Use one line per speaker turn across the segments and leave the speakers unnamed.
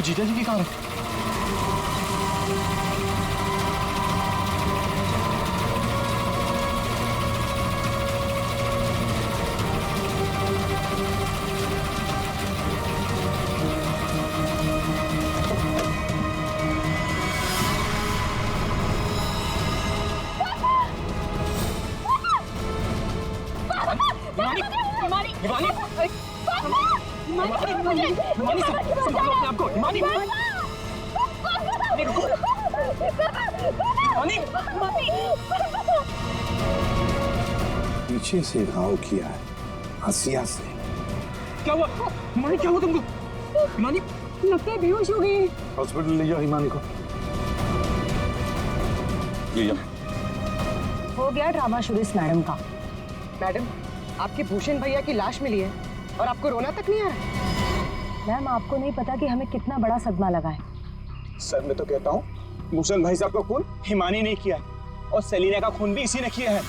तो जीजा जी की कार है।
पीछे से घाव किया है, हंसिया से।
क्या हुआ हिमानी, क्या हुआ तुमको? हिमानी
लगता है बेहोश हो गई।
हॉस्पिटल ले जाओ हिमानी को।
ले जाओ।
हो गया ड्रामा शुरू इस मैडम का।
मैडम, आपके भूषण भैया की लाश मिली है और आपको रोना तक नहीं आ रहा?
मैम, आपको नहीं पता कि हमें कितना बड़ा सदमा लगा है।
सर मैं तो कहता हूँ भूषण भाई साहब का खून हिमानी ने किया है और सेलिना का खून भी इसी ने किया है।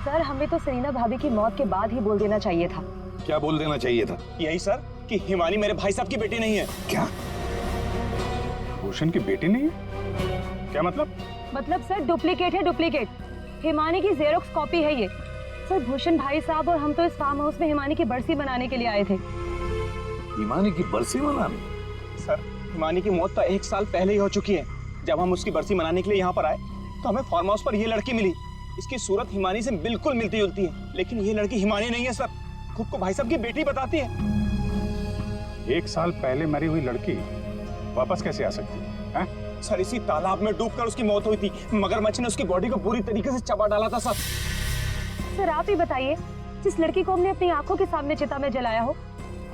सर, हमें तो सेलिना भाभी की मौत के बाद ही बोल देना चाहिए था।
क्या बोल देना चाहिए था?
यही सर कि हिमानी मेरे भाई साहब की बेटी नहीं है।
क्या
भूषण की बेटी नहीं है? क्या मतलब?
मतलब सर डुप्लीकेट है, डुप्लीकेट। हिमानी की जेरोक्स कॉपी है ये। सर, भूषण भाई साहब और हम तो इस फार्म हाउस में हिमानी की बरसी मनाने के लिए आए थे।
हिमानी की बरसी मनाने?
सर, हिमानी की मौत तो 1 साल पहले ही हो चुकी है। जब हम उसकी बरसी मनाने के लिए यहाँ पर आए तो हमें फार्म हाउस पर ये लड़की मिली। इसकी सूरत हिमानी से बिल्कुल मिलती जुलती है, लेकिन ये लड़की हिमानी नहीं है सर। खुद को भाई साहब की बेटी बताती है।
1 साल पहले मरी हुई लड़की वापस कैसे आ सकती है?
सर, इसी तालाब में डूबकर उसकी मौत हुई थी। मगरमच्छ ने उसकी बॉडी को पूरी तरीके से चबा डाला था सर।
सर, आप ही बताइए, जिस लड़की को हमने अपनी आंखों के सामने चिता में जलाया हो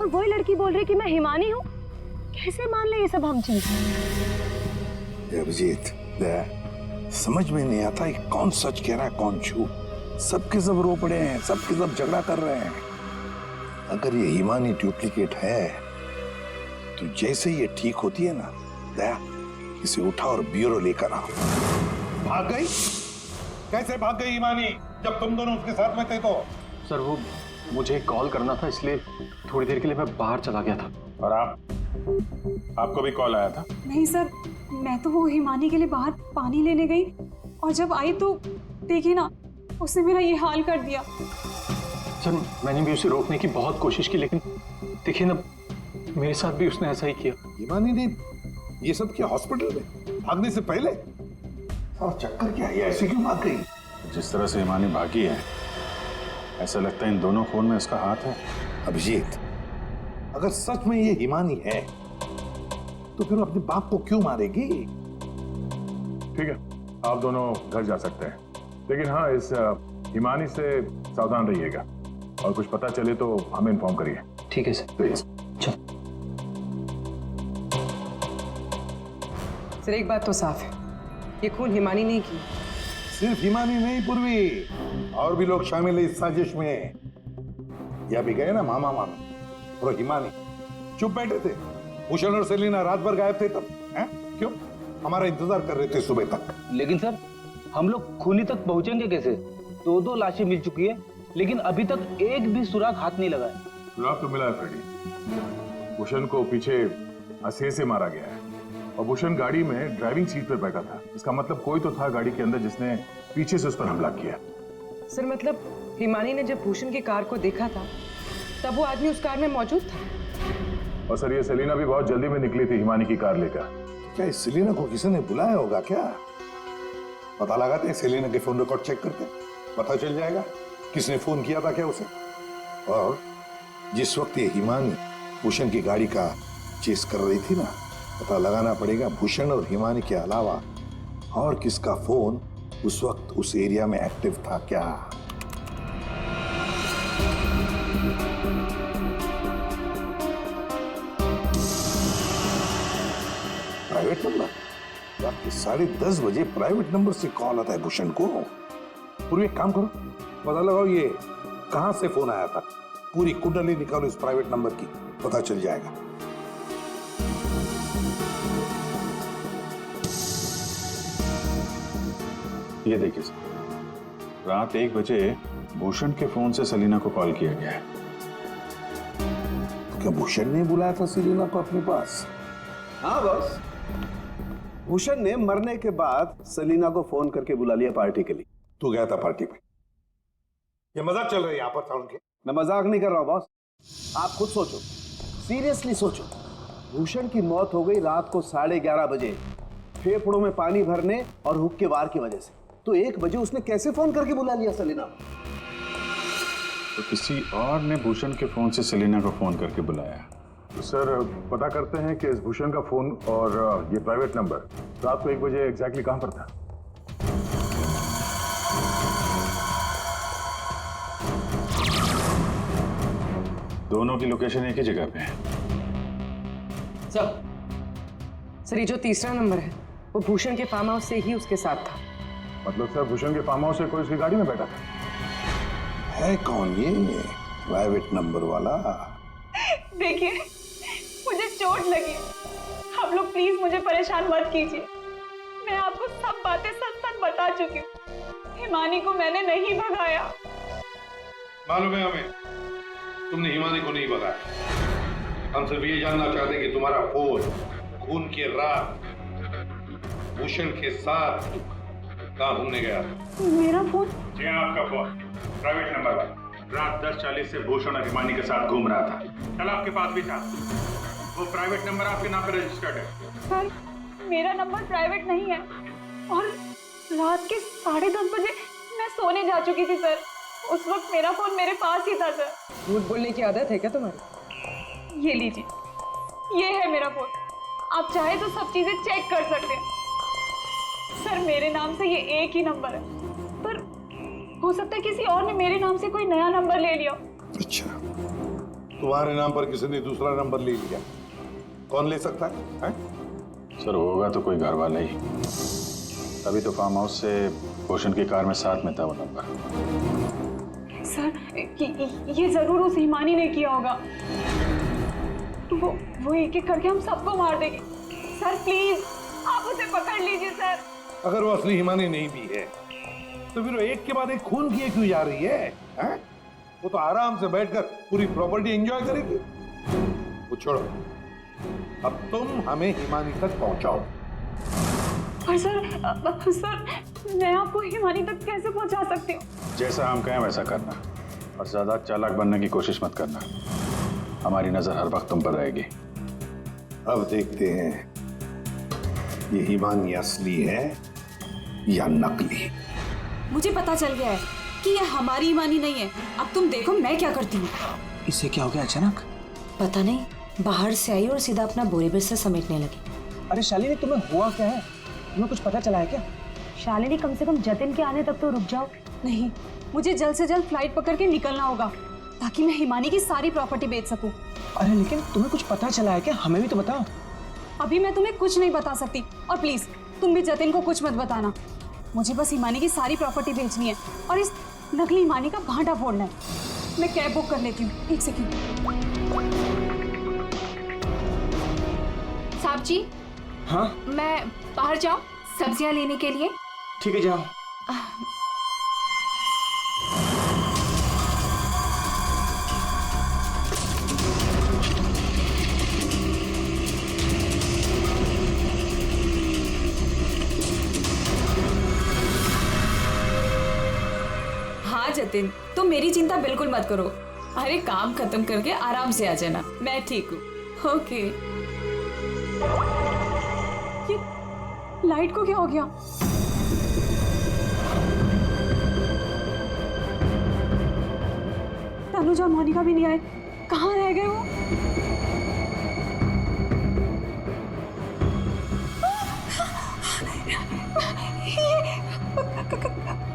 और वही लड़की बोल रही कि मैं हिमानी हूँ। कैसे मान ले ये सब हम चीज?
अभिजीत, समझ में नहीं आता कि कौन सच कह रहा है कौन झूठ। सबके सब रो पड़े हैं, सबके सब झगड़ा कर रहे हैं। अगर ये हिमानी डुप्लीकेट है तो जैसे ये ठीक होती है ना, दया इसे उठा और ब्यूरो लेकर आओ।
भाग गई? कैसे भाग गई हिमानी जब तुम दोनों उसके साथ में थे तो?
सर, वो मुझे कॉल करना था, इसलिए थोड़ी देर के लिए मैं बाहर चला गया था।
और आपको भी कॉल आया था?
नहीं सर, मैं तो वो हिमानी के लिए बाहर पानी लेने गई और जब आई तो देखिए ना, उसने मेरा ये हाल कर दिया।
सर, मैंने भी उसे रोकने की बहुत कोशिश की, लेकिन देखिए ना, मेरे साथ भी उसने ऐसा ही किया।
हिमानी ने ये सब किया हॉस्पिटल में भागने से पहले? और चक्कर क्या है, ऐसे क्यों भाग गई?
जिस तरह से हिमानी भागी है, ऐसा लगता है इन दोनों खून में उसका हाथ है।
अभिजीत, अगर सच में ये हिमानी है तो फिर अपने बाप को क्यों मारेगी?
ठीक है, आप दोनों घर जा सकते हैं, लेकिन हाँ, इस हिमानी से सावधान रहिएगा और कुछ पता चले तो हमें इन्फॉर्म करिए।
ठीक है सर।
प्लीज।
सर, एक बात तो साफ है, ये खून हिमानी ने की।
सिर्फ हिमानी नहीं पूर्वी, और भी लोग शामिल है इस साजिश में। या भी गए ना मामा मामी और हिमानी चुप बैठे थे। भूषण और सेलिना रात भर गायब थे तब, हैं? क्यों? हमारा इंतजार कर रहे थे सुबह तक।
लेकिन सर, हम लोग खूनी तक पहुंचेंगे कैसे? 2 लाशें मिल चुकी है, लेकिन अभी तक एक भी सुराग हाथ नहीं लगा है।
सुराग तो मिला है फ्रेडी। भूषण को पीछे हंसे से मारा गया है और भूषण गाड़ी में ड्राइविंग सीट पर बैठा था। इसका मतलब कोई तो था गाड़ी के अंदर जिसने पीछे से उस पर हमला किया।
सर, मतलब हिमानी ने जब भूषण की कार को देखा था तब वो आदमी उस कार में मौजूद था।
और सर, ये सेलिना भी बहुत जल्दी में निकली थी हिमानी की कार लेकर।
क्या इस सेलिना को किसी ने बुलाया होगा क्या? पता लगाते हैं, सेलिना के फोन रिकॉर्ड चेक करते हैं, पता चल जाएगा किसने फोन किया था क्या उसे। और जिस वक्त ये हिमानी भूषण की गाड़ी का चेस कर रही थी ना, पता लगाना पड़ेगा भूषण और हिमानी के अलावा और किसका फोन उस वक्त उस एरिया में एक्टिव था क्या। Private number? रात के 10:30 बजे प्राइवेट नंबर से कॉल आता है भूषण को। पूरी एक काम करो, पता लगाओ ये कहां से फोन आया था। पूरी कुंडली निकालो इस प्राइवेट नंबर की, पता चल जाएगा।
ये देखिए सर, रात 1 बजे भूषण के फोन से सेलिना को कॉल किया गया है।
क्या भूषण ने बुलाया था सेलिना को अपने पास?
हाँ बॉस, भूषण ने मरने के बाद सेलिना को फोन करके बुला लिया पार्टी के लिए।
तू गया था पार्टी में? ये मजाक चल रहा है यहाँ पर था उनके?
मैं मजाक नहीं कर रहा हूँ बॉस, आप खुद सोचो, सीरियसली सोचो। भूषण की मौत हो गई रात को 11:30 बजे, फेफड़ों में पानी भरने और हुक्के वार की वजह से। तो 1 बजे उसने कैसे फोन करके बुला लिया सेलिना?
तो किसी और ने भूषण के फोन से सेलिना को फोन करके बुलाया। तो सर पता करते हैं कि इस भूषण का फोन और ये प्राइवेट नंबर रात को 1 बजे एग्जैक्टली कहां पर था? दोनों की लोकेशन एक ही जगह पे है।
सर ये जो तीसरा नंबर है वो भूषण के फार्म हाउस से ही उसके साथ था।
मतलब सर भूषण के फार्म हाउस से कोई उसकी गाड़ी में बैठा था?
है कौन ये प्राइवेट नंबर वाला?
देखिए, मुझे चोट लगी। आप लोग प्लीज मुझे परेशान मत कीजिए। मैं आपको सब बातें सच सच बता चुकी हूँ। हिमानी को मैंने नहीं भगाया।
मालूम है हमें, तुमने हिमानी को नहीं भगाया। हम सिर्फ ये जानना चाहते हैं कि तुम्हारा फोन खून की रात भूषण के साथ कहाँ घूमने गया?
मेरा फोन?
जी आपका फोन प्राइवेट नंबर रात 10:40 से भूषण और हिमानी के साथ घूम रहा था। कल आपके पास भी था। वो प्राइवेट नंबर आपके नाम पर रजिस्टर्ड है।
सर, मेरा नंबर प्राइवेट नहीं है और रात के 10:30 बजे मैं सोने जा चुकी थी सर। उस वक्त मेरा फोन मेरे पास ही था सर।
झूठ बोलने की आदत है क्या तुम्हारी?
ये लीजिए, ये है मेरा फोन। आप चाहे तो सब चीजें चेक कर सकते हैं सर। मेरे नाम से ये एक ही नंबर है, पर हो सकता है किसी और ने मेरे नाम से कोई नया नंबर ले लिया।
अच्छा, तुम्हारे नाम पर किसी ने दूसरा नंबर ले लिया? कौन ले सकता है?
सर होगा तो कोई घर वाला ही। तभी तो फार्म हाउस से भूषण की कार में साथ में था वो नंबर।
सर ये जरूर उस हिमानी ने किया होगा। वो एक एक करके हम सबको मार देगी। सर प्लीज आप उसे पकड़ लीजिए सर।
अगर वो असली हिमानी नहीं भी है तो फिर वो एक के बाद एक खून किए क्यों जा रही है? वो तो आराम से बैठकर पूरी प्रॉपर्टी एंजॉय करेगी। वो छोड़ो, अब तुम हमें हिमानी तक पहुंचाओ।
पर सर मैं आपको हिमानी तक कैसे पहुंचा सकती हूँ?
जैसा हम कहें वैसा करना और ज्यादा चालाक बनने की कोशिश मत करना। हमारी नजर हर वक्त तुम पर रहेगी।
अब देखते हैं ये हिमानी असली है या नकली।
मुझे पता चल गया है कि ये हमारी हिमानी नहीं है। अब तुम देखो मैं क्या करती हूँ।
इससे क्या हो गया अचानक?
पता नहीं, बाहर से आई और सीधा अपना बोरी बिस्तर समेटने लगी।
अरे शालिनी तुम्हें हुआ क्या है? तुम्हें कुछ पता चला है क्या?
शालिनी कम से कम जतिन के आने तक तो रुक जाओ।
नहीं, मुझे जल्द से जल्द फ्लाइट पकड़ के निकलना होगा ताकि मैं हिमानी की सारी प्रॉपर्टी बेच सकूं।
अरे लेकिन तुम्हें कुछ पता चला है क्या? हमें भी तो बताओ।
अभी मैं तुम्हें कुछ नहीं बता सकती और प्लीज तुम भी जतिन को कुछ मत बताना। मुझे बस हिमानी की सारी प्रॉपर्टी बेचनी है और इस नकली हिमानी का भांटा फोड़ना है। मैं कैब बुक कर लेती हूँ, 1 सेकंड।
साहब जी,
हाँ
मैं बाहर जाऊं सब्जियां लेने के लिए?
ठीक है जाओ।
हाँ जतिन, तुम मेरी चिंता बिल्कुल मत करो। अरे काम खत्म करके आराम से आ जाना, मैं ठीक हूँ। ओके। ये लाइट को क्या हो गया? तनुजा मोनिका भी नहीं आए, कहाँ रह गए वो?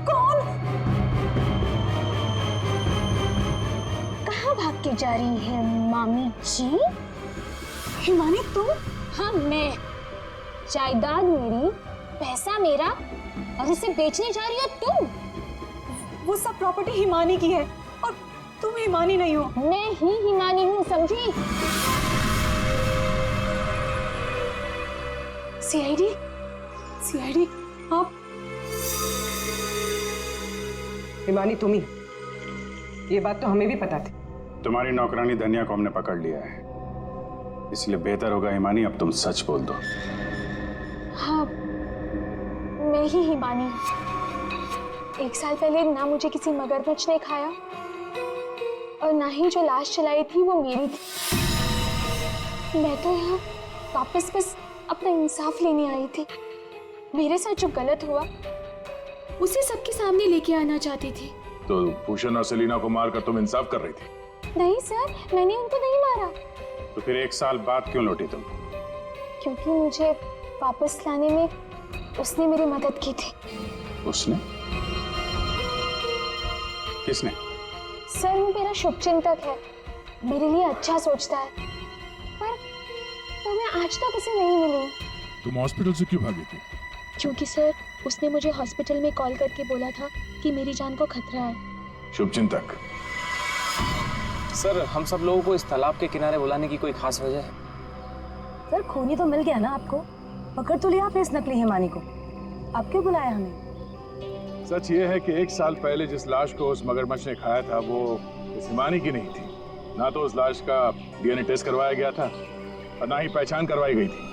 कौन?
कहाँ भाग के जा रही है मामी जी?
हिमानी तुम?
हाँ मैं। जायदाद मेरी, पैसा मेरा और इसे बेचने जा रही हो तुम?
वो सब प्रॉपर्टी हिमानी की है और तुम हिमानी नहीं हो।
मैं ही हिमानी हूँ, समझी?
सीआईडी आप?
हिमानी तुम ही। ये बात तो हमें भी पता थी,
तुम्हारी नौकरानी धनिया को हमने पकड़ लिया है, इसलिए बेहतर होगा हिमानी अब तुम सच बोल दो।
हाँ, मैं ही हिमानी हूँ। 1 साल पहले ना मुझे किसी मगरमच्छ ने खाया और ना ही जो लाश चलाई थी वो मेरी थी। मैं तो यहाँ वापस बस अपना इंसाफ लेने आई थी। मेरे साथ जो गलत हुआ उसे सबके सामने लेके आना चाहती थी।
तो भूषण और सेलिना को मारकर तुम इंसाफ कर रही थी?
नहीं सर, मैंने उनको नहीं मारा।
तो फिर 1 साल बाद क्यों लौटी तुम?
क्योंकि मुझे वापस लाने में उसने मेरी मदद की थी।
उसने? किसने?
सर, वो मेरा शुभचिंतक है, मेरे लिए अच्छा सोचता है, पर मैं आज तक उसे नहीं मिली।
तुम हॉस्पिटल से क्यों भागी थी?
क्योंकि सर, उसने मुझे हॉस्पिटल में कॉल करके बोला था कि मेरी जान को खतरा है।
शुभचिंतक।
सर, हम सब लोगों को इस तालाब के किनारे बुलाने की कोई खास वजह है?
सर, खूनी तो मिल गया ना आपको, पकड़ तो लिया आपने इस नकली हिमानी को, आप क्यों बुलाया हमें?
सच ये है कि 1 साल पहले जिस लाश को उस मगरमच्छ ने खाया था वो इस हिमानी की नहीं थी। ना तो उस लाश का डीएनए टेस्ट करवाया गया था और ना ही पहचान करवाई गई थी।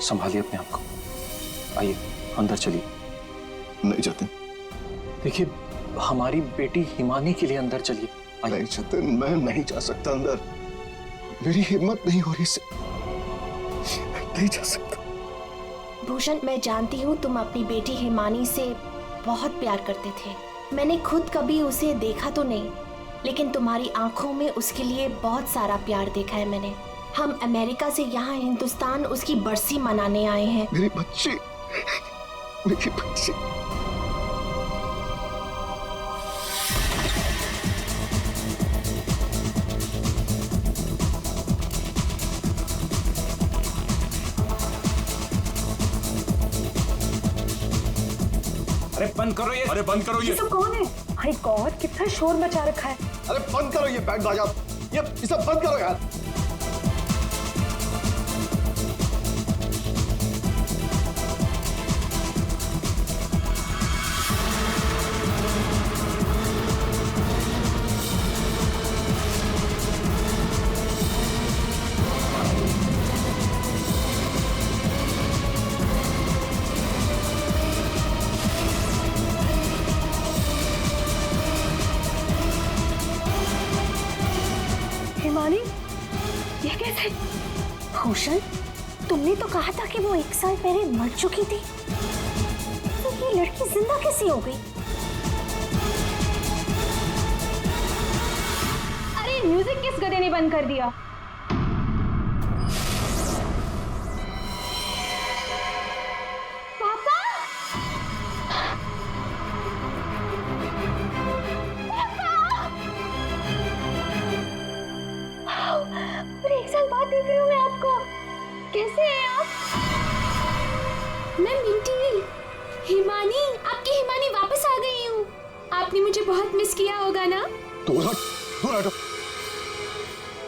संभालिए अपने आप को, आइए अंदर चलिए।
नहीं जतिन,
देखिए, हमारी बेटी हिमानी के लिए अंदर चलिए।
नहीं जतिन, मैं नहीं जा सकता अंदर, मेरी हिम्मत नहीं हो रही, नहीं जा सकता।
भूषण, मैं जानती हूँ तुम अपनी बेटी हिमानी से बहुत प्यार करते थे। मैंने खुद कभी उसे देखा तो नहीं, लेकिन तुम्हारी आंखों में उसके लिए बहुत सारा प्यार देखा है मैंने। हम अमेरिका से यहाँ हिंदुस्तान उसकी बरसी मनाने आए हैं।
मेरी बच्ची, मेरी बच्ची।
अरे बंद करो ये!
अरे बंद करो ये!
सब कौन है? हाय गॉड, कितना शोर मचा रखा है।
अरे बंद करो ये बैंड बाजा, ये सब बंद करो यार।
हिमानी, ये कैसे?
भूषण, तुमने तो कहा था कि वो 1 साल पहले मर चुकी थी, तो ये लड़की जिंदा कैसी हो गई?
अरे म्यूजिक किस गधे ने बंद कर दिया? पापा!
पूरे 1 साल बाद देख रही हूँ मैं आपको। कैसे हैं आप? मैं मिंटी, हिमानी, आपकी हिमानी वापस आ गई हूँ। आपने मुझे बहुत मिस किया होगा ना?
दूर हट, दूर हटो।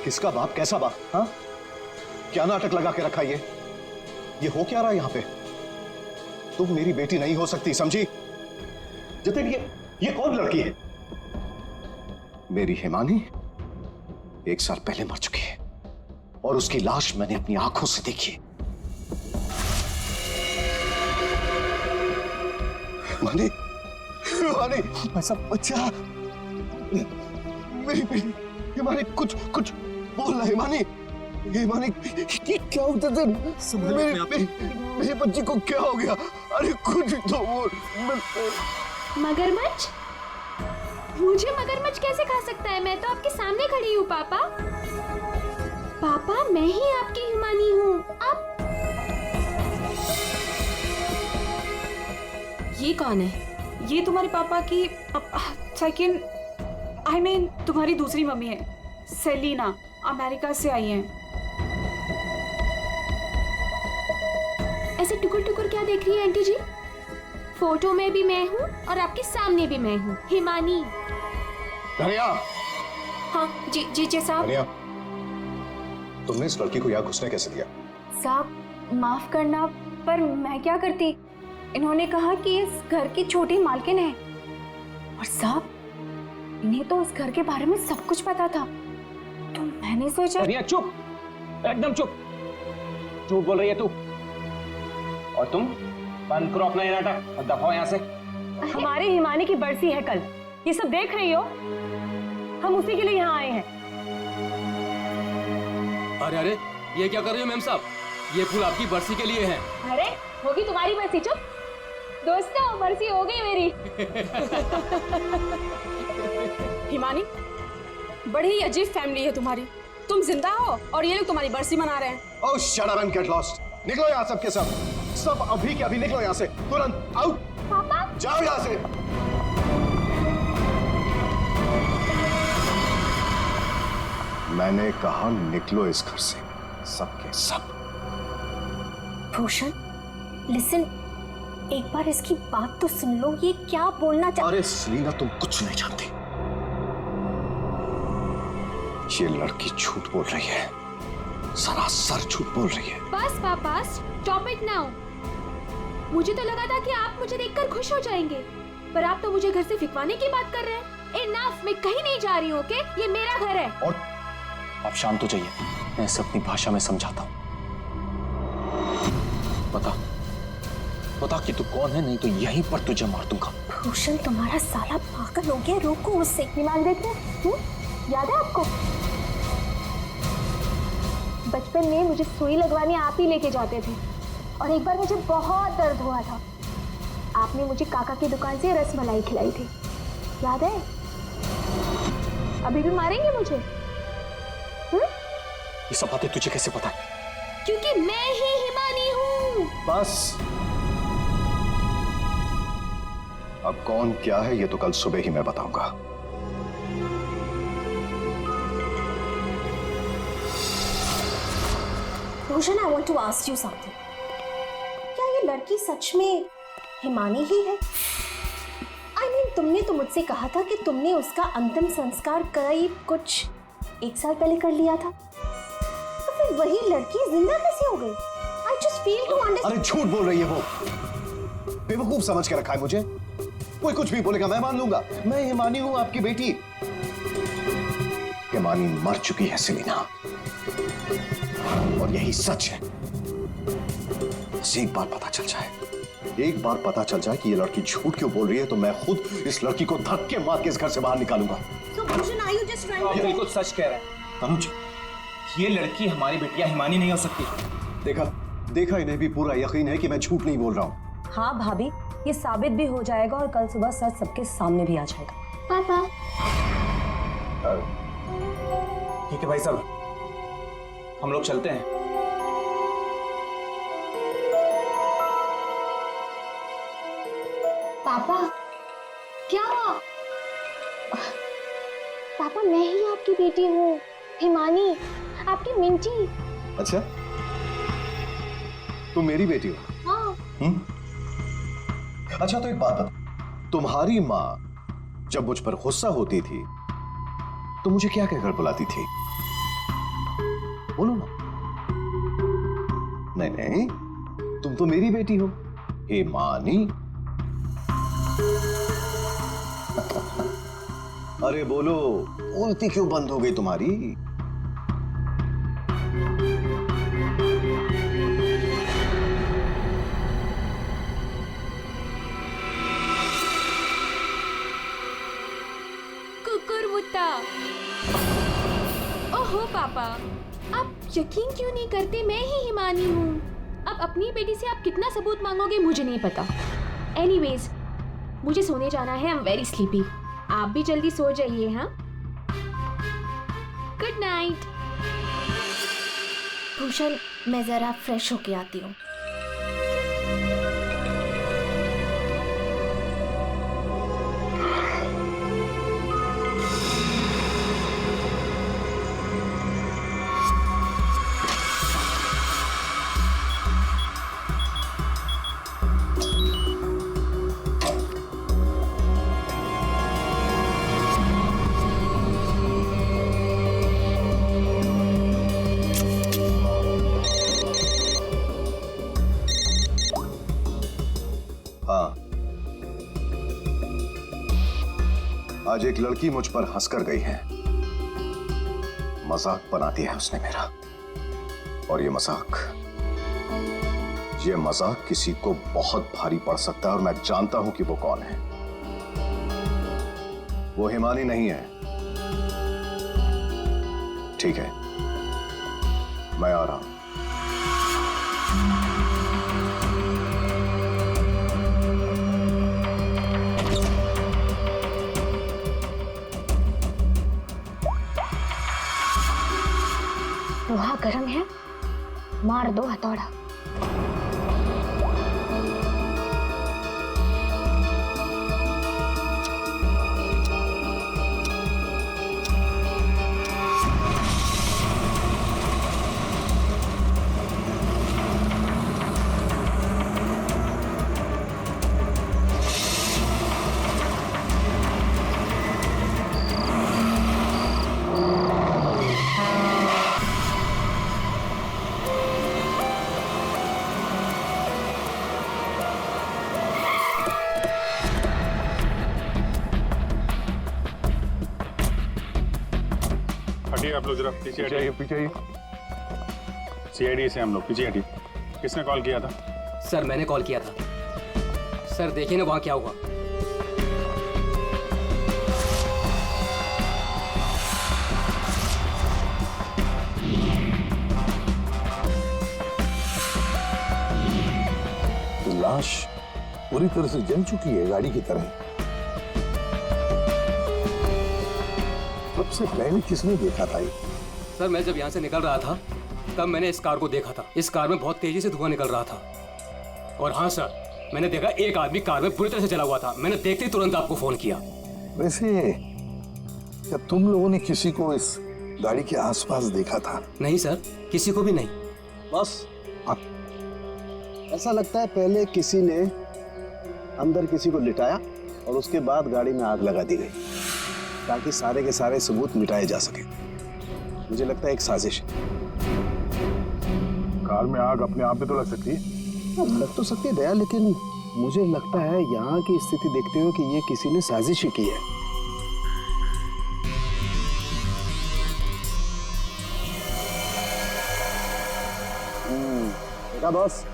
किसका बाप, कैसा बाप? हाँ, क्या नाटक लगा के रखा ये हो क्या रहा है यहाँ पे? तुम मेरी बेटी नहीं हो सकती, समझी? जतिन, ये कौन लड़की है? मेरी हिमानी 1 साल पहले मर चुकी है और उसकी लाश मैंने अपनी आंखों से देखी। हिमानी, हिमानी, ऐसा बच्चा, मेरी बेटी हिमानी, कुछ बोलना हिमानी, हिमानी, क्या होता था? मेरी बच्ची को क्या हो गया? अरे कुछ तो बोल।
मगरमच्छ? मुझे मगरमच्छ कैसे खा सकता है? मैं तो आपके सामने खड़ी हूँ पापा।
पापा मैं ही आपकी हिमानी हूँ। आप
ये कौन है? ये तुम्हारे पापा की सेकंड, आई मीन तुम्हारी दूसरी मम्मी है, सेलिना, अमेरिका से आई हैं।
ऐसे टुकुर टुकुर क्या देख रही है आंटी जी? फोटो में भी मैं हूँ और आपके सामने भी मैं हूँ, हिमानी।
धनिया,
हाँ जी साहब।
धनिया, तुमने इस लड़की को यहाँ घुसने कैसे दिया?
साहब माफ करना, पर मैं क्या करती? इन्होंने कहा कि इस घर की छोटी मालकिन है, और साहब इन्हें तो उस घर के बारे में सब कुछ पता था, तो मैंने सोचा।
धनिया चुप, एकदम चुप। झूठ बोल रही है तू। और तुम बंद करो अपना ये नाटक और दफाओ यहाँ से।
हमारी हिमानी की बरसी है कल, ये सब देख रही हो? हम उसी के लिए यहाँ आए हैं।
अरे अरे, ये क्या कर रही हो मैम साहब? ये फूल आपकी बरसी के लिए है।
अरे होगी तुम्हारी बरसी, चुप। दोस्तों बरसी हो गई मेरी।
हिमानी, बड़ी ही अजीब फैमिली है तुम्हारी। तुम जिंदा हो और ये लोग तुम्हारी बरसी मना रहे हैं।
Oh shut up and get lost. निकलो यहाँ सब के सब। सब अभी के अभी निकलो यहाँ से, तुरंत आउट।
पापा
जाओ यहाँ से। मैंने कहा निकलो इस घर से, सबके सब।
भूषण लिसन, एक बार इसकी बात तो सुन लो, ये क्या बोलना चाह।
अरे सेलिना तुम कुछ नहीं जानती। ये लड़की झूठ बोल रही है, सरासर झूठ बोल रही है।
बस पापा स्टॉप इट नाउ। मुझे तो लगा था कि आप मुझे देखकर खुश हो जाएंगे, पर आप तो मुझे घर से फिकवाने की बात कर रहे हैं। इनफ, मैं कहीं नहीं जा रही हूँ, ओके? ये मेरा घर है।
और आप शांत हो जाइए, मैं इसे अपनी भाषा में समझाता हूँ। बता कि तू कौन है, नहीं तो यहीं पर तुझे मार दूंगा।
भूषण तुम्हारा साला पागल हो गया, रोको उससे। विमान देते याद है आपको? बचपन में मुझे सुई लगवाने आप ही लेके जाते थे, और एक बार मुझे बहुत दर्द हुआ था, आपने मुझे काका की दुकान से रसमलाई खिलाई थी, याद है? अभी भी मारेंगे मुझे?
ये सब बातें तुझे कैसे पता है?
क्योंकि मैं ही हिमानी हूँ।
बस अब कौन क्या है ये तो कल सुबह ही मैं बताऊंगा।
Bhushan, I want to ask you something. क्या ये लड़की सच में हिमानी ही है? आई मीन तुमने तो मुझसे कहा था कि तुमने उसका अंतिम संस्कार करीब कुछ 1 साल पहले कर लिया था, तो फिर वही लड़की जिंदा कैसे हो गई? I just fail to understand.
अरे झूठ बोल रही है वो, बेवकूफ समझ के रखा है मुझे। कोई कुछ भी बोलेगा मैं मान लूंगा। मैं हिमानी हूं, आपकी बेटी। हिमानी मर चुकी है सेलिना, और यही सच है। बस एक बार पता चल जाए कि ये लड़की झूठ क्यों बोल रही है, तो मैं खुद इस लड़की को धक्के मार के इस घर से बाहर निकालूंगा।
So Bhushan, are you just trying to?
बिल्कुल सच कह रहा है तनुज, ये लड़की हमारी बेटिया हिमानी नहीं हो सकती।
देखा इन्हें भी पूरा यकीन है कि मैं झूठ नहीं बोल रहा हूँ।
हाँ भाभी, ये साबित भी हो जाएगा और कल सुबह सच सबके सामने भी आ जाएगा।
पापा
ठीक है भाई साहब, हम लोग चलते हैं।
पापा क्या? पापा मैं ही आपकी बेटी हूँ, हिमानी, आपकी मिंटी।
अच्छा, तुम मेरी बेटी हो?
हाँ।
अच्छा तो एक बात बता, तुम्हारी माँ जब मुझ पर गुस्सा होती थी तो मुझे क्या कहकर बुलाती थी? बोलो ना। नहीं, तुम तो मेरी बेटी हो, हिमानी। अरे बोलो, बोलती क्यों बंद हो गई तुम्हारी?
कुकुरमुत्ता। ओहो पापा, आप यकीन क्यों नहीं करते मैं ही हिमानी हूँ? अब अपनी बेटी से आप कितना सबूत मांगोगे मुझे नहीं पता। एनीवेज, मुझे सोने जाना है, आई एम वेरी स्लीपी। आप भी जल्दी सो जाइए। हाँ, गुड नाइट। भूषण, मैं जरा फ्रेश होके आती हूँ।
आज एक लड़की मुझ पर हंसकर गई है। मजाक बना दिया है उसने मेरा, और ये मजाक किसी को बहुत भारी पड़ सकता है, और मैं जानता हूं कि वो कौन है। वो हिमानी नहीं है। ठीक है, मैं आ रहा हूं।
लोहा गर्म है, मार दो हथौड़ा।
आप लोग जरा पीछे हटिए, पीछे आइए। सीआईडी से हम लोग पीछे हटिए। किसने कॉल किया था?
सर मैंने कॉल किया था। सर देखिए ना वहां क्या हुआ।
तो लाश पूरी तरह से जल चुकी है, गाड़ी की तरह। सबसे पहले किसने देखा था ये?
सर मैं जब यहाँ से निकल रहा था तब मैंने इस कार को देखा था। इस कार में बहुत तेजी से धुआं निकल रहा था। और हाँ सर, मैंने देखा एक आदमी कार में बुरी तरह से जला हुआ था। मैंने देखते ही तुरंत आपको फोन किया।
वैसे क्या तुम लोगों ने किसी को इस गाड़ी के आसपास देखा था?
नहीं सर, किसी को भी नहीं।
बस ऐसा लगता है पहले किसी ने अंदर किसी को लिटाया और उसके बाद गाड़ी में आग लगा दी गई, ताकि सारे के सारे सबूत मिटाए जा सके। मुझे लगता है एक साजिश है।
कार में आग अपने आप में तो लग सकती है।
लग तो सकती है दया, लेकिन मुझे लगता है यहाँ की स्थिति देखते हुए कि ये किसी ने साजिश ही की है। देखा बॉस,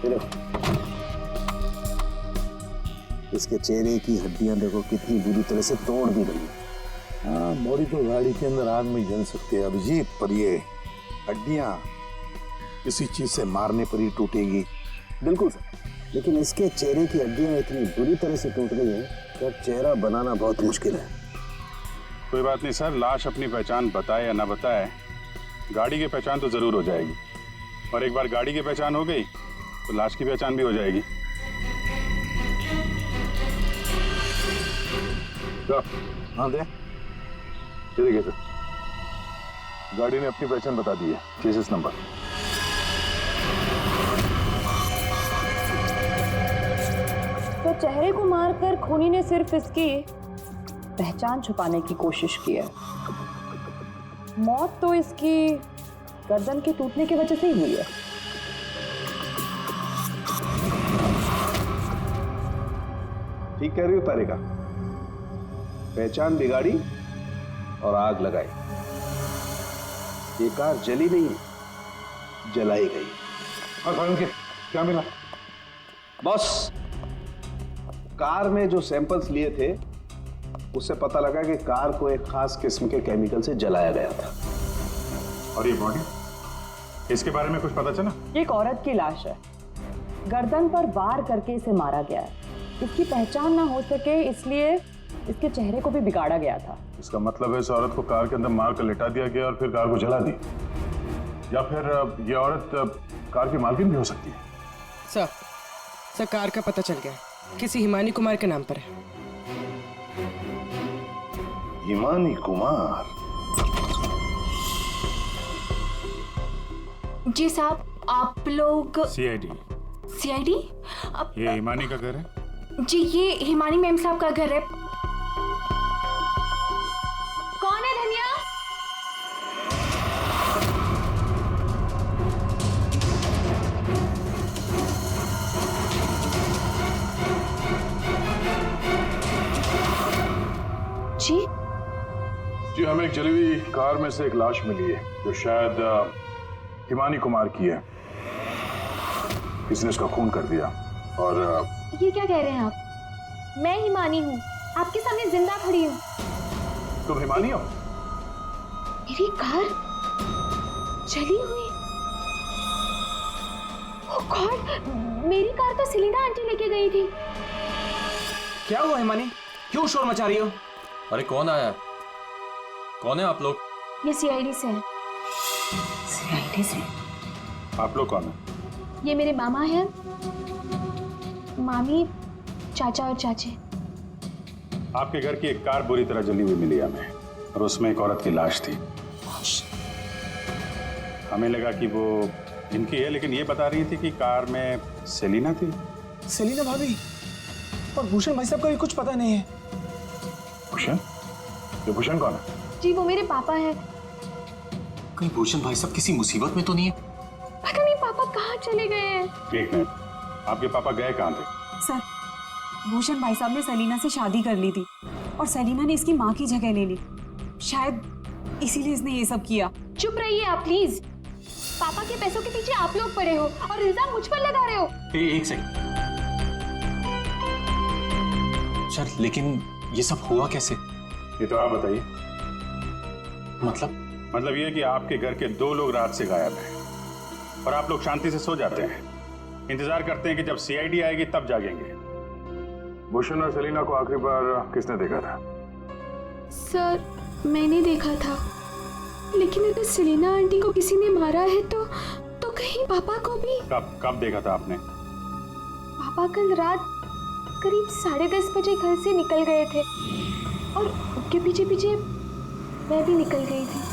ये देखो, इसके चेहरे की हड्डियां देखो कितनी बुरी तरह से तोड़ दी गई।
हाँ, बॉडी तो गाड़ी के अंदर आग में जल सकती है अभिजीत, पर ये हड्डियां किसी चीज से मारने पर ही टूटेगी।
बिल्कुल सर, लेकिन इसके चेहरे की हड्डियां इतनी बुरी तरह से टूट गई हैं कि अब चेहरा बनाना बहुत मुश्किल है।
कोई बात नहीं सर, लाश अपनी पहचान बताए या ना बताए, गाड़ी की पहचान तो जरूर हो जाएगी। और एक बार गाड़ी की पहचान हो गई तो लाश की पहचान भी हो जाएगी।
हाँ दे,
देखिए सर, गाड़ी ने अपनी पहचान बता दी है, चेसिस नंबर।
तो चेहरे को मारकर खूनी ने सिर्फ इसकी पहचान छुपाने की कोशिश की है। मौत तो इसकी गर्दन के टूटने की वजह से ही हुई है।
ठीक कह रही हो तारिका, पहचान बिगाड़ी और आग लगाई। ये कार जली नहीं, जलाई गई।
क्या मिला?
बॉस, कार में जो सैंपल्स लिए थे उससे पता लगा कि कार को एक खास किस्म के केमिकल से जलाया गया था।
और ये बॉडी, इसके बारे में कुछ पता चला?
एक औरत की लाश है, गर्दन पर वार करके इसे मारा गया है। इसकी पहचान ना हो सके इसलिए इसके चेहरे को भी बिगाड़ा गया था।
इसका मतलब है इस औरत को कार के अंदर मार कर लिटा दिया गया और फिर कार को जला दी। या फिर ये औरत कार की मालकिन भी हो सकती है।
सर कार का पता चल गया, किसी हिमानी कुमार के नाम पर है।
हिमानी कुमार?
जी साहब, आप लोग
सीआईडी।
सीआईडी?
ये हिमानी का घर है?
जी, ये हिमानी मैम साहब का घर है।
कौन है धनिया? जी
जी, हमें एक जली हुई कार में से एक लाश मिली है जो शायद हिमानी कुमार की है। किसी ने उसका खून कर दिया। और
ये क्या कह रहे हैं आप? मैं हिमानी हूँ, आपके सामने जिंदा खड़ी हूँ।
तुम हिमानी हो?
मेरी कार जली हुई? ओह गॉड, मेरी कार तो सेलिना आंटी लेके गई थी।
क्या हुआ हिमानी, क्यों शोर मचा रही हो?
अरे कौन आया? कौन है आप लोग?
ये सीआईडी से है।
सीआईडी से?
आप लोग कौन है?
ये मेरे मामा हैं, मामी, चाचा और चाची।
आपके घर की एक कार बुरी तरह जली हुई मिली हमें, और उसमें एक औरत की लाश थी। हमें लगा कि वो इनकी है, लेकिन ये बता रही थी कि कार में सेलिना थी।
सेलिना भाभी और भूषण भाई साहब का भी कुछ पता नहीं है।
भूषण? ये भूषण कौन है?
जी, वो मेरे पापा हैं।
कहीं भूषण भाई साहब किसी मुसीबत में तो नहीं है?
पता नहीं पापा कहाँ चले गए हैं।
एक मिनट, आपके पापा गए कहाँ थे?
सर, भूषण भाई साहब ने सेलिना से शादी कर ली थी और सेलिना ने इसकी माँ की जगह ले ली। शायद इसीलिए इसने ये सब किया।
चुप रहिए आप प्लीज। पापा के पैसों के पीछे आप लोग पड़े हो और इल्जाम मुझ पर लगा रहे हो।
एक सेकंड सर, लेकिन ये सब हुआ कैसे?
ये तो आप बताइए।
मतलब
ये कि आपके घर के 2 लोग रात से गायब हैं और आप लोग शांति से सो जाते हैं, इंतजार करते हैं कि जब सीआईडी आएगी तब जागेंगे। भूषण और सेलिना को आखिरी बार किसने देखा था?
सर, मैंने देखा था, लेकिन अगर सेलिना आंटी को किसी ने मारा है तो कहीं पापा को भी।
कब देखा था आपने?
पापा कल रात करीब 10:30 बजे घर से निकल गए थे और उनके पीछे पीछे मैं भी निकल गई थी।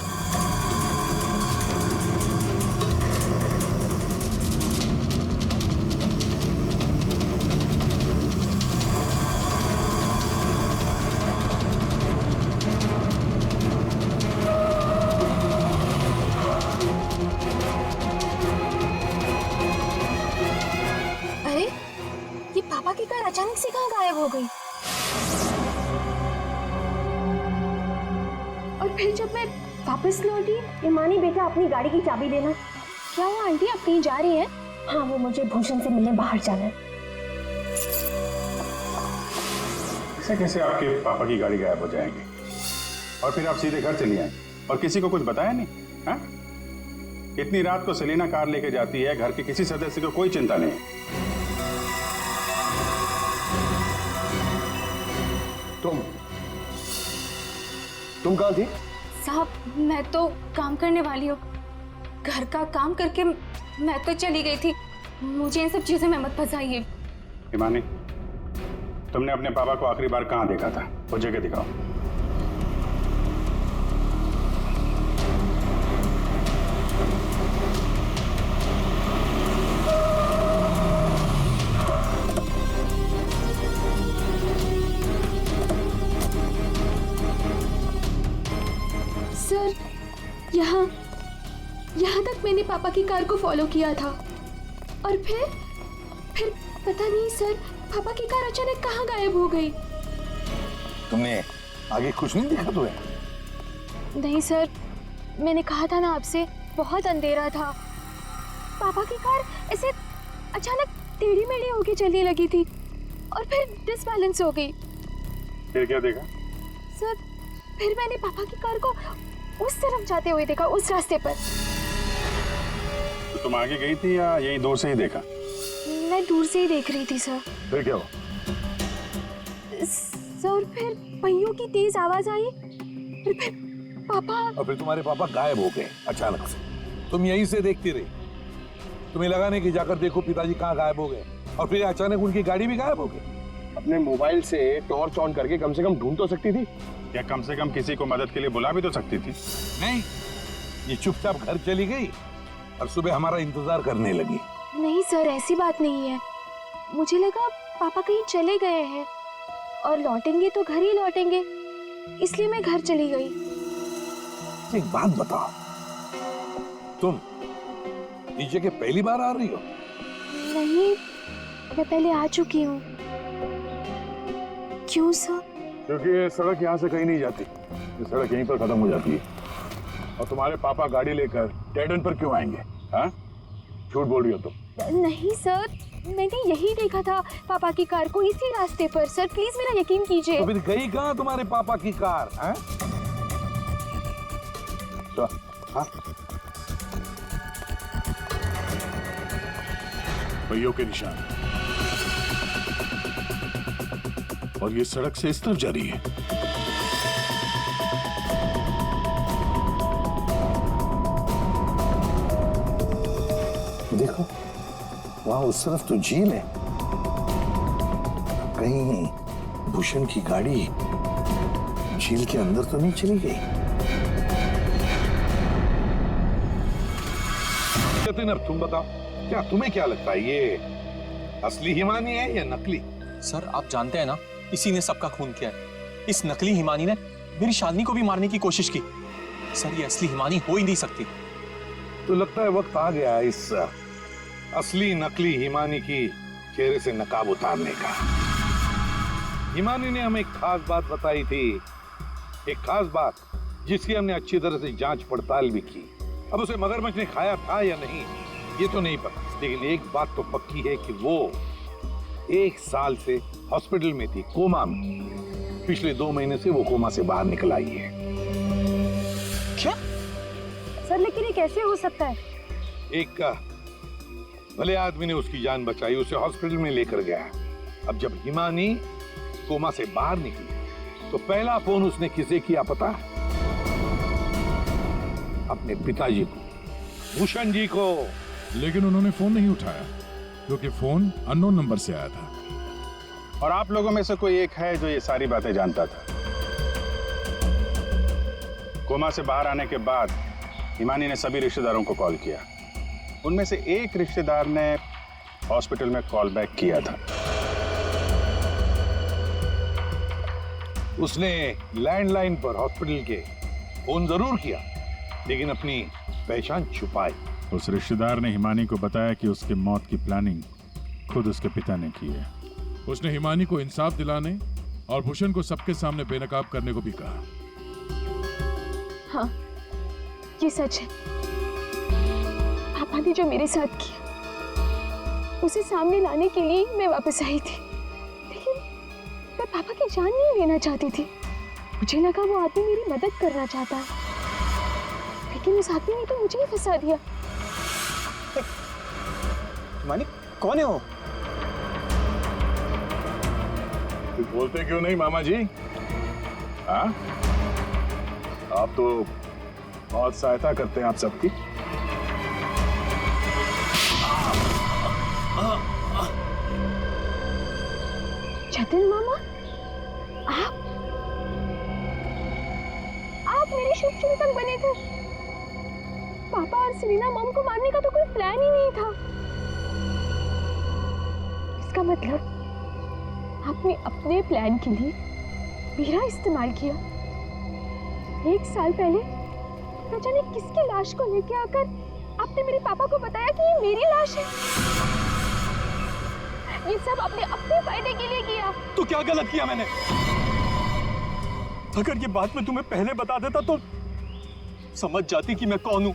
अरे, ये पापा की कार अचानक से कहाँ गायब हो गई? और फिर जब मैं वापस लौटी, हिमानी बेटा अपनी गाड़ी की चाबी देना। क्या हुआ आंटी, आप कहीं जा रही हैं? हाँ, वो मुझे भूषण से मिलने बाहर जाना है।
कैसे कैसे आपके पापा की गाड़ी गायब हो जाएगी और फिर आप सीधे घर चली आए और किसी को कुछ बताया नहीं? हाँ? इतनी रात को सेलिना कार लेके जाती है, घर के किसी सदस्य को कोई चिंता नहीं।
तुम कहाँ थी?
साहब, मैं तो काम करने वाली हूँ। घर का काम करके मैं तो चली गई थी। मुझे इन सब चीजों में मत फंसाइए।
हिमानी, तुमने अपने पापा को आखिरी बार कहाँ देखा था? वो जगह दिखाओ।
सर, यहाँ तक मैंने पापा की कार को फॉलो किया था और फिर पता नहीं सर, पापा की कार अचानक कहाँ गायब हो गई।
तुमने आगे कुछ नहीं देखा तुम्हें?
नहीं सर, मैंने कहा था ना आपसे, बहुत अंधेरा था। पापा की कार ऐसे अचानक टेढ़ी मेढ़ी होके चलने लगी थी और फिर डिसबैलेंस हो गई।
फिर क्या देखा?
सर, फिर मैंने पापा की कार को उस तरफ जाते हुए देखा, उस रास्ते पर।
तो तुम आगे गई थी या यही दूर से ही देखा?
मैं दूर से ही देख रही थी सर।
फिर क्या हुआ?
सर, फिर पहियों की तेज आवाज आई, फिर पापा।
और फिर तुम्हारे पापा गायब हो गए अचानक से। तुम यहीं से देखती रही। तुम्हें लगा नहीं कि जाकर देखो पिताजी कहाँ गायब हो गए, और फिर अचानक उनकी गाड़ी भी गायब हो गई।
अपने मोबाइल से टॉर्च ऑन करके कम से कम ढूंढ तो सकती थी।
या कम से कम किसी को मदद के लिए बुला भी तो सकती थी।
नहीं, ये चुपचाप घर चली गई और सुबह हमारा इंतजार करने लगी।
नहीं सर, ऐसी बात नहीं है। मुझे लगा पापा कहीं चले गए हैं और लौटेंगे तो घर ही लौटेंगे, इसलिए मैं घर चली गई।
एक बात बताओ, तुम इस जगह पहली बार आ रही हो?
नहीं, मैं पहले आ चुकी हूँ। क्यों सर?
क्योंकि ये सड़क यहाँ से कहीं नहीं जाती, ये सड़क यहीं पर खत्म हो जाती है। और तुम्हारे पापा गाड़ी लेकर डेड एंड पर क्यों आएंगे? हाँ, झूठ बोल रही हो तुम।
नहीं सर, मैंने यही देखा था पापा की कार को इसी रास्ते पर। सर प्लीज मेरा यकीन कीजिए।
तो फिर गई कहाँ तुम्हारे पापा की कार? हैं? तो, हाँ?
पहियों के निशान, और ये सड़क से इस तरफ जा रही है।
देखो, वहां उस तरफ तो झील है। कहीं भूषण की गाड़ी झील के अंदर तो नहीं चली गई? जतिन, अब तुम बताओ, क्या तुम्हें क्या लगता है, ये असली हिमानी है या नकली?
सर आप जानते हैं ना, इसी ने सबका खून किया है। इस नकली हिमानी ने मेरी शालिनी को भी मारने की कोशिश की। सर ये असली हिमानी हो ही नहीं सकती।
तो लगता है वक्त आ गया इस असली नकली हिमानी की चेहरे से नकाब उतारने का। हिमानी ने हमें एक खास बात बताई थी, एक खास बात जिसकी हमने अच्छी तरह से जांच पड़ताल भी की। अब उसे मगरमच्छ ने खाया था या नहीं ये तो नहीं पता, लेकिन एक बात तो पक्की है कि वो 1 साल से हॉस्पिटल में थी, कोमा में। पिछले 2 महीने से वो कोमा से बाहर निकल आई है।
क्या?
सर लेकिन ये कैसे हो सकता है?
एक भले आदमी ने उसकी जान बचाई, उसे हॉस्पिटल में लेकर गया। अब जब हिमानी कोमा से बाहर निकली तो पहला फोन उसने किसे किया पता? अपने पिताजी को, भूषण जी को।
लेकिन उन्होंने फोन नहीं उठाया क्योंकि फोन अननोन नंबर से आया था। और आप लोगों में से कोई एक है जो ये सारी बातें जानता था। कोमा से बाहर आने के बाद हिमानी ने सभी रिश्तेदारों को कॉल किया। उनमें से एक रिश्तेदार ने हॉस्पिटल में कॉल बैक किया था।
उसने लैंडलाइन पर हॉस्पिटल के फोन जरूर किया, लेकिन अपनी पहचान छुपाई।
उस रिश्तेदार ने हिमानी को बताया कि उसके मौत की प्लानिंग खुद उसके पिता ने की है। उसने हिमानी को इंसाफ दिलाने और भूषण को सबके सामने बेनकाब करने को भी कहा।
हाँ, ये सच है। पापा ने जो मेरे साथ किया उसे सामने लाने के लिए मैं वापस आई थी, लेकिन मैं पापा की जान नहीं लेना चाहती थी। मुझे लगा वो आदमी मेरी मदद करना चाहता है, लेकिन उस आदमी ने तो मुझे ही फंसा दिया।
मानिक, कौन है वो?
कुछ बोलते क्यों नहीं मामा जी? हाँ, आप तो बहुत सहायता करते हैं आप सबकी।
जतिन मामा, आप मेरे शुभ चिंतक बने थे। पापा और सेलिना मॉम को मारने का तो कोई प्लान ही नहीं था। इसका मतलब आपने अपने प्लान के लिए मेरा इस्तेमाल किया। 1 साल पहले न जाने किसकी लाश को लेके आकर आपने मेरे पापा को बताया कि ये मेरी लाश है। ये सब अपने अपने फायदे के लिए किया।
तो क्या गलत किया मैंने? अगर ये बात मैं तुम्हें पहले बता देता तो समझ जाती कि मैं कौन हूं।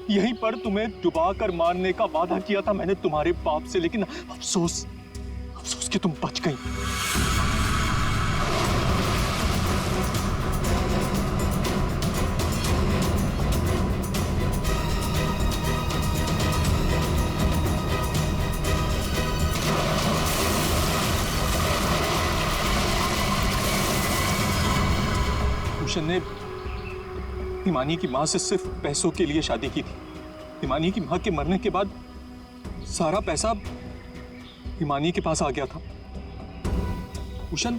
यहीं पर तुम्हें डुबा कर मारने का वादा किया था मैंने तुम्हारे बाप से, लेकिन अफसोस कि तुम बच गई। हिमानी की माँ से सिर्फ पैसों के लिए शादी की थी। हिमानी की माँ के मरने के बाद सारा पैसा हिमानी के पास आ गया था। भूषण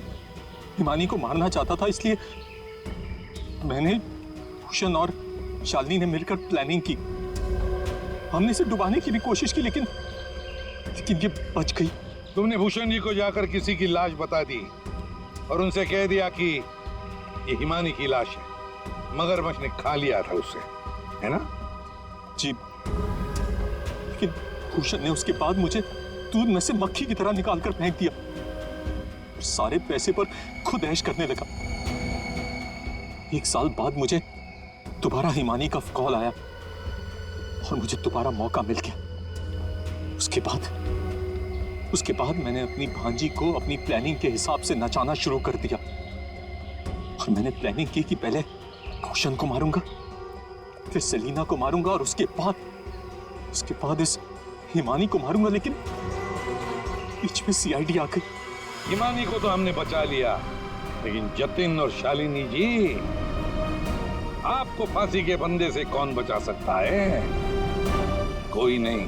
हिमानी को मारना चाहता था, इसलिए मैंने, भूषण और शालिनी ने मिलकर प्लानिंग की। हमने इसे डुबाने की भी कोशिश की, लेकिन ये बच गई।
तुमने भूषण जी को जाकर किसी की लाश बता दी और उनसे कह दिया कि ये हिमानी की लाश है, मगरमच्छ ने खा लिया था उससे, है ना?
जी, लेकिन भूषण ने उसके बाद मुझे दूध में से मक्खी की तरह निकालकर फेंक दिया और सारे पैसे पर खुद ऐश करने लगा। 1 साल बाद मुझे दोबारा हिमानी का कॉल आया और मुझे दोबारा मौका मिल गया। उसके बाद मैंने अपनी भांजी को अपनी प्लानिंग के हिसाब से नचाना शुरू कर दिया और मैंने प्लानिंग की कि पहले भूषण को मारूंगा, फिर सेलिना को मारूंगा और उसके बाद इस हिमानी को मारूंगा। लेकिन बीच में सीआईडी आ गई।
हिमानी को तो हमने बचा लिया, लेकिन जतिन और शालिनी जी, आपको फांसी के फंदे से कौन बचा सकता है? कोई नहीं।